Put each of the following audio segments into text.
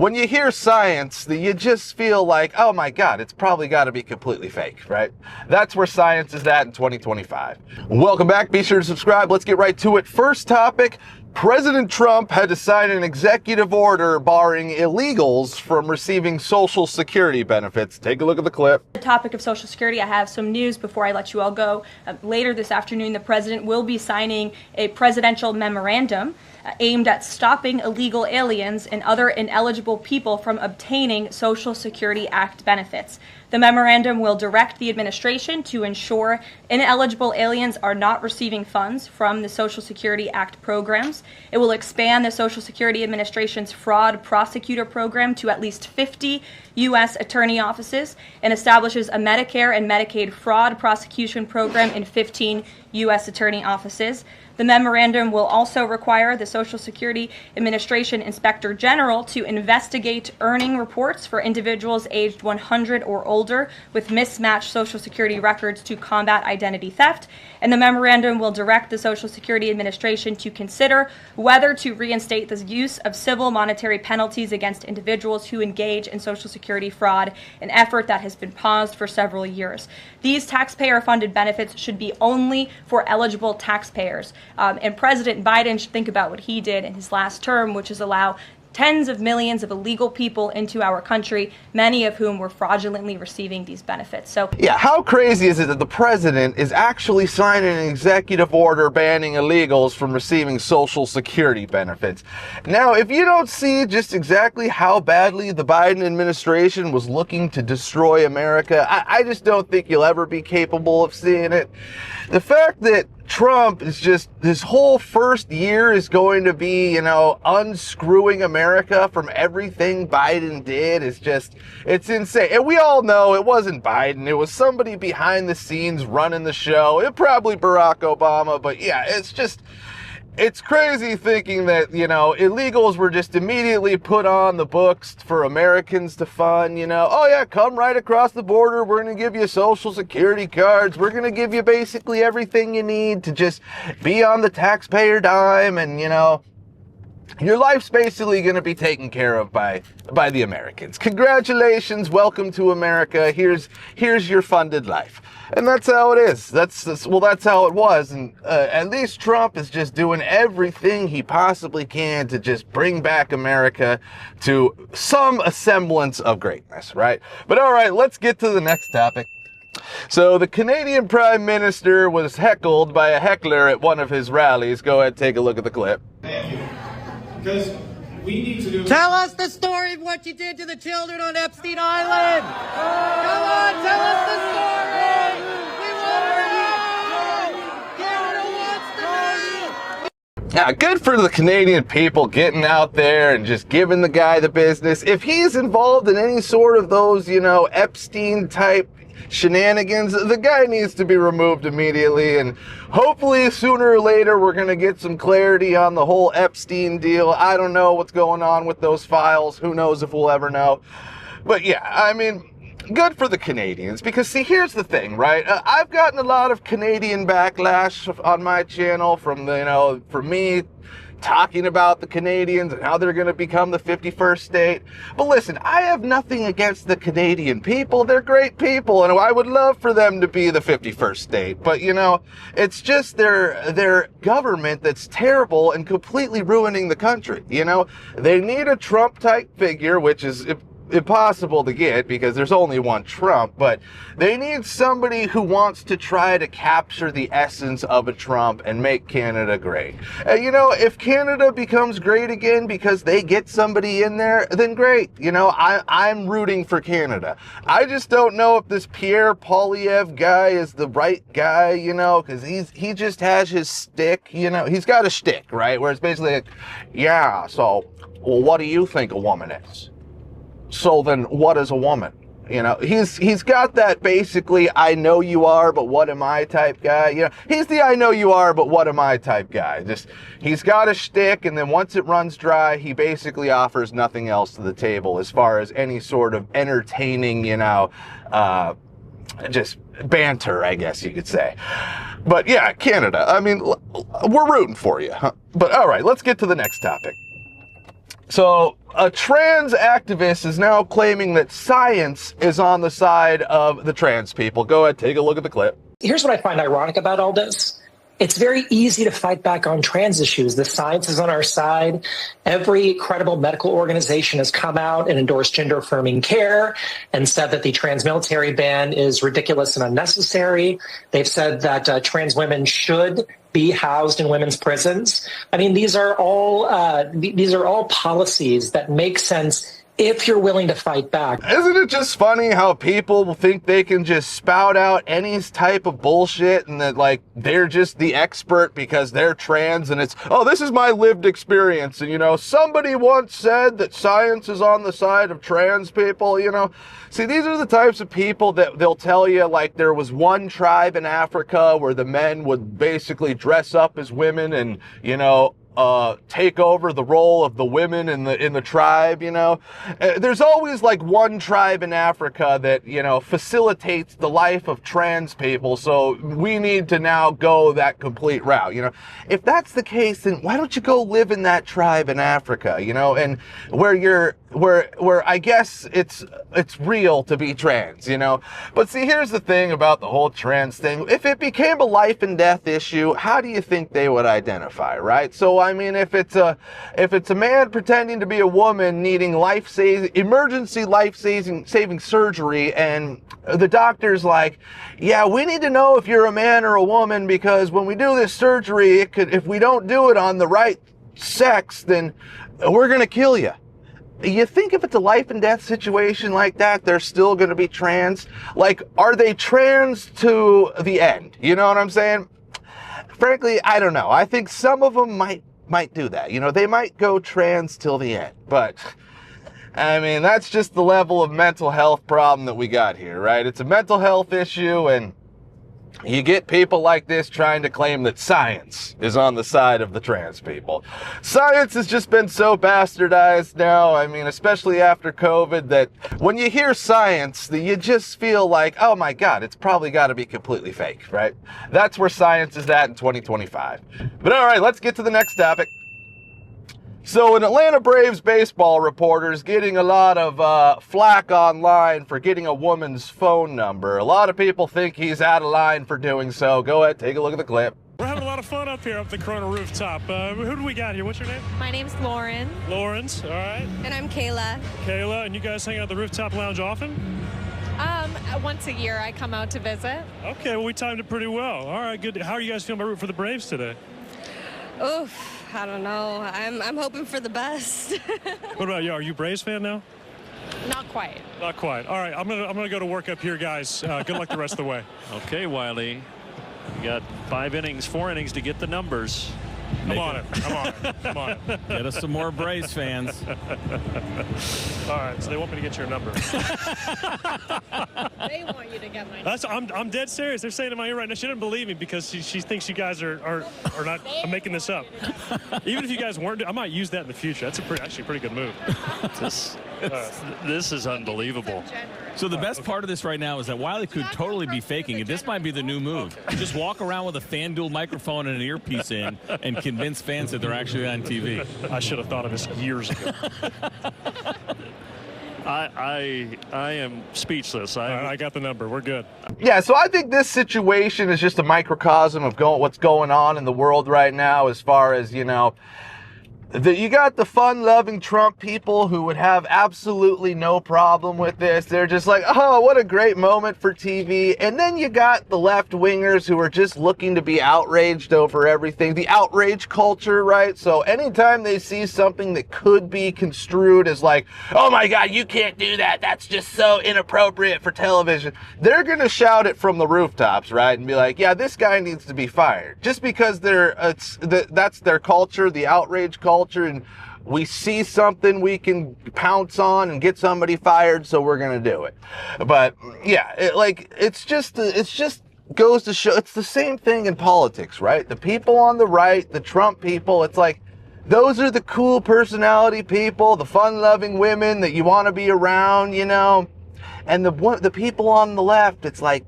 when you hear science, you just feel like, oh my God, it's probably got to be completely fake, right? That's where science is at in 2025. Welcome back. Be sure to subscribe. Let's get right to it. First topic. President Trump had to sign an executive order barring illegals from receiving Social Security benefits. Take a look at the clip. The topic of Social Security, I have some news before I let you all go. Later this afternoon, the president will be signing a presidential memorandum aimed at stopping illegal aliens and other ineligible people from obtaining Social Security Act benefits. The memorandum will direct the administration to ensure ineligible aliens are not receiving funds from the Social Security Act programs. It will expand the Social Security Administration's fraud prosecutor program to at least 50 U.S. attorney offices and establishes a Medicare and Medicaid fraud prosecution program in 15 U.S. attorney offices. The memorandum will also require the Social Security Administration Inspector General to investigate earning reports for individuals aged 100 or older with mismatched Social Security records to combat identity theft. And the memorandum will direct the Social Security Administration to consider whether to reinstate the use of civil monetary penalties against individuals who engage in Social Security fraud, an effort that has been paused for several years. These taxpayer-funded benefits should be only for eligible taxpayers. And President Biden should think about what he did in his last term, which is allow tens of millions of illegal people into our country, many of whom were fraudulently receiving these benefits. So, yeah, how crazy is it that the president is actually signing an executive order banning illegals from receiving Social Security benefits? Now, if you don't see just exactly how badly the Biden administration was looking to destroy America, I just don't think you'll ever be capable of seeing it. The fact that Trump is just, his whole first year is going to be, unscrewing America from everything Biden did is just, it's insane. And we all know it wasn't Biden. It was somebody behind the scenes running the show. It probably Barack Obama, but yeah, it's crazy thinking that, illegals were just immediately put on the books for Americans to fund, oh yeah, come right across the border. We're going to give you Social Security cards. We're going to give you basically everything you need to just be on the taxpayer dime. And, your life's basically going to be taken care of by the Americans. Congratulations. Welcome to America. Here's your funded life. And that's how it is. That's how it was. And at least Trump is just doing everything he possibly can to just bring back America to some semblance of greatness, right? But all right, let's get to the next topic. So the Canadian Prime Minister was heckled by a heckler at one of his rallies. Go ahead, take a look at the clip. Thank you. Because we need to do... Tell us the story of what you did to the children on Epstein Island. Come on, tell us the story. We want to know. Canada wants to know. Yeah, good for the Canadian people getting out there and just giving the guy the business. If he's involved in any sort of those, Epstein type shenanigans, the guy needs to be removed immediately, and hopefully sooner or later we're going to get some clarity on the whole Epstein deal. I don't know what's going on with those files. Who knows if we'll ever know. But yeah, good for the Canadians, because see, here's the thing, right? I've gotten a lot of Canadian backlash on my channel from from me talking about the Canadians and how they're going to become the 51st state. But listen, I have nothing against the Canadian people. They're great people, and I would love for them to be the 51st state. But, it's just their government that's terrible and completely ruining the country. They need a Trump-type figure, which is impossible to get because there's only one Trump, but they need somebody who wants to try to capture the essence of a Trump and make Canada great. If Canada becomes great again because they get somebody in there, then great. I'm rooting for Canada. I just don't know if this Pierre Poilievre guy is the right guy, because he just has his stick, he's got a shtick, right? Where it's basically like, yeah, so, well, what do you think a woman is? So then what is a woman? He's got that basically I know you are, but what am I type guy. He's the I know you are, but what am I type guy. Just, he's got a shtick, and then once it runs dry, he basically offers nothing else to the table as far as any sort of entertaining, just banter, I guess you could say. But yeah, Canada, we're rooting for you. Huh? But all right, let's get to the next topic. So a trans activist is now claiming that science is on the side of the trans people. Go ahead, take a look at the clip. Here's what I find ironic about all this. It's very easy to fight back on trans issues. The science is on our side. Every credible medical organization has come out and endorsed gender-affirming care and said that the trans military ban is ridiculous and unnecessary. They've said that trans women should be housed in women's prisons. I mean, these are all policies that make sense if you're willing to fight back. Isn't it just funny how people think they can just spout out any type of bullshit and that, like, they're just the expert because they're trans and it's, oh, this is my lived experience. And, you know, somebody once said that science is on the side of trans people, you know. See, these are the types of people that they'll tell you, like, there was one tribe in Africa where the men would basically dress up as women and, you know, take over the role of the women in the tribe, you know. There's always like one tribe in Africa that, you know, facilitates the life of trans people, so we need to now go that complete route, you know. If that's the case, then why don't you go live in that tribe in Africa, you know, and where I guess it's real to be trans, you know. But see, here's the thing about the whole trans thing. If it became a life and death issue, how do you think they would identify, right? So I mean, if it's a man pretending to be a woman needing emergency life-saving surgery, and the doctor's like, yeah, we need to know if you're a man or a woman, because when we do this surgery, if we don't do it on the right sex, then we're gonna kill you. You think if it's a life and death situation like that, they're still going to be trans? Like, are they trans to the end? You know what I'm saying? Frankly, I don't know. I think some of them might do that. You know, they might go trans till the end. But, I mean, that's just the level of mental health problem that we got here, right? It's a mental health issue, and you get people like this trying to claim that science is on the side of the trans people. Science has just been so bastardized now, I mean, especially after COVID, that when you hear science, you just feel like, oh my God, it's probably got to be completely fake, right? That's where science is at in 2025. But all right, let's get to the next topic. So an Atlanta Braves baseball reporter is getting a lot of flack online for getting a woman's phone number. A lot of people think he's out of line for doing so. Go ahead, take a look at the clip. We're having a lot of fun up here up the Corona rooftop. Who do we got here? What's your name? My name's Lauren. Lawrence, all right. And I'm Kayla. Kayla, and you guys hang out at the rooftop lounge often? Once a year I come out to visit. Okay, well, we timed it pretty well. All right, good. How are you guys feeling about rooting for the Braves today? Oof, I don't know. I'm hoping for the best. What about you? Are you a Braves fan now? Not quite. Not quite. All right, I'm gonna go to work up here, guys. Good luck the rest of the way. Okay, Wiley. You got 4 innings to get the numbers. I'm on it. I'm on it. Get us some more Braves fans. All right, so they want me to get your number. They want you to get my number. I'm dead serious. They're saying in my ear right now. She doesn't believe me because she thinks you guys are not. I'm making this up. Even if you guys weren't, I might use that in the future. That's actually a pretty good move. This is unbelievable. So the best part of this right now is that Wiley could totally be faking it. This might be the new move. Just walk around with a FanDuel microphone and an earpiece in and convince fans that they're actually on TV. I should have thought of this years ago. I am speechless. I got the number. We're good. Yeah, so I think this situation is just a microcosm of what's going on in the world right now, as far as, you know, you got the fun-loving Trump people who would have absolutely no problem with this. They're just like, oh, what a great moment for TV. And then you got the left-wingers who are just looking to be outraged over everything. The outrage culture, right? So anytime they see something that could be construed as like, oh my God, you can't do that. That's just so inappropriate for television. They're going to shout it from the rooftops, right? And be like, yeah, this guy needs to be fired. Just because that's their culture, the outrage culture. And we see something we can pounce on and get somebody fired, so we're gonna do it. But yeah, it's just goes to show it's the same thing in politics, right? The people on the right, the Trump people, it's like those are the cool personality people, the fun-loving women that you want to be around, you know. And the people on the left, it's like,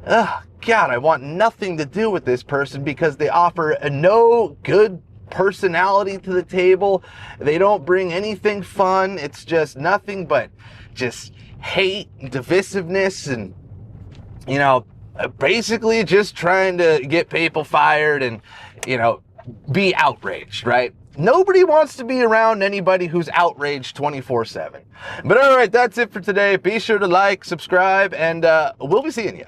ugh, God, I want nothing to do with this person because they offer no good personality to the table. They don't bring anything fun. It's just nothing but just hate, divisiveness, and, you know, basically just trying to get people fired and, you know, be outraged, right? Nobody wants to be around anybody who's outraged 24/7. But all right, that's it for today. Be sure to like, subscribe, and we'll be seeing you